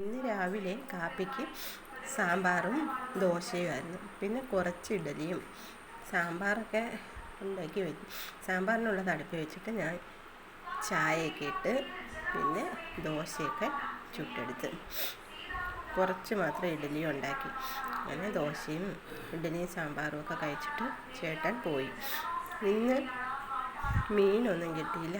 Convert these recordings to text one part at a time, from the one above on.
ഇന്ന് രാവിലെ കാപ്പിക്ക് സാമ്പാറും ദോശയുമായിരുന്നു. പിന്നെ കുറച്ച് ഇഡലിയും. സാമ്പാറൊക്കെ ഉണ്ടാക്കി വെച്ചു. സാമ്പാറിനുള്ളത് അടുപ്പിൽ വെച്ചിട്ട് ഞാൻ ചായയൊക്കെ ഇട്ട് പിന്നെ ദോശയൊക്കെ ചുട്ടെടുത്ത് കുറച്ച് മാത്രം ഇഡലിയും ഉണ്ടാക്കി. അങ്ങനെ ദോശയും ഇഡലിയും സാമ്പാറും ഒക്കെ കഴിച്ചിട്ട് ചേട്ടൻ പോയി. ഇന്ന് മീനൊന്നും കിട്ടിയില്ല.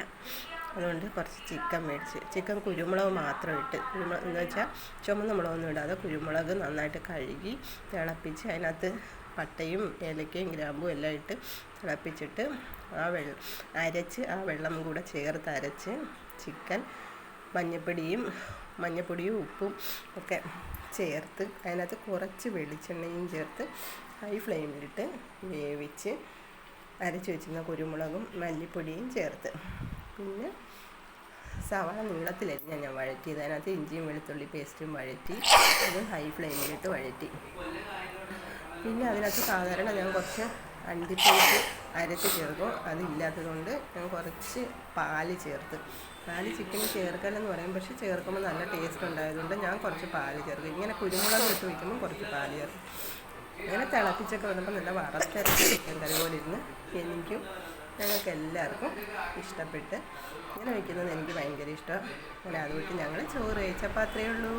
അതുകൊണ്ട് കുറച്ച് ചിക്കൻ മേടിച്ച്. ചിക്കൻ കുരുമുളക് മാത്രം ഇട്ട്, കുരുമുളക് എന്ന് വെച്ചാൽ ചുമന്ന മുളകൊന്നും ഇടാതെ കുരുമുളക് നന്നായിട്ട് കഴുകി തിളപ്പിച്ച് അതിനകത്ത് പട്ടയും ഏലക്കയും ഗ്രാമ്പും എല്ലാം ഇട്ട് തിളപ്പിച്ചിട്ട് ആ വെള്ളം കൂടെ ചേർത്ത് അരച്ച് ചിക്കൻ മഞ്ഞപ്പൊടിയും ഉപ്പും ഒക്കെ ചേർത്ത് അതിനകത്ത് കുറച്ച് വെളിച്ചെണ്ണയും ചേർത്ത് ഹൈ ഫ്ലെയിമിലിട്ട് വേവിച്ച് അരച്ച് വെച്ചിരുന്ന കുരുമുളകും മല്ലിപ്പൊടിയും ചേർത്ത് പിന്നെ സവാള നീളത്തിലരിഞ്ഞാൽ ഞാൻ വഴറ്റിയത്. അതിനകത്ത് ഇഞ്ചിയും വെളുത്തുള്ളി പേസ്റ്റും വഴറ്റി അത് ഹൈ ഫ്ലെയിമിലിട്ട് വഴറ്റി. പിന്നെ അതിനകത്ത് സാധാരണ ഞാൻ കുറച്ച് അണ്ടിപ്പരിപ്പ് അരച്ച് ചേർക്കും. അതില്ലാത്തതുകൊണ്ട് ഞാൻ കുറച്ച് പാല് ചേർത്ത്. പാല് ചിക്കന് ചേർക്കലെന്ന് പറയും, പക്ഷെ ചേർക്കുമ്പോൾ നല്ല ടേസ്റ്റ് ഉണ്ടായതുകൊണ്ട് ഞാൻ കുറച്ച് പാല് ചേർക്കും. ഇങ്ങനെ കുരുമുളക് ഇട്ട് വയ്ക്കുമ്പോൾ കുറച്ച് പാല് ചേർക്കും. അങ്ങനെ തിളപ്പിച്ചൊക്കെ വന്നപ്പോൾ നല്ല വറുത്തരച്ച് ചിക്കൻ കറി പോലെ ഇരുന്ന് എനിക്കും ഞങ്ങൾക്ക് എല്ലാവർക്കും ഇഷ്ടപ്പെട്ട്. ഇങ്ങനെ വയ്ക്കുന്നത് എനിക്ക് ഭയങ്കര ഇഷ്ടമാണ്. അങ്ങനെ അതുകൊണ്ട് ഞങ്ങൾ ചോറ് കഴിച്ചപ്പോൾ അത്രയേ ഉള്ളൂ.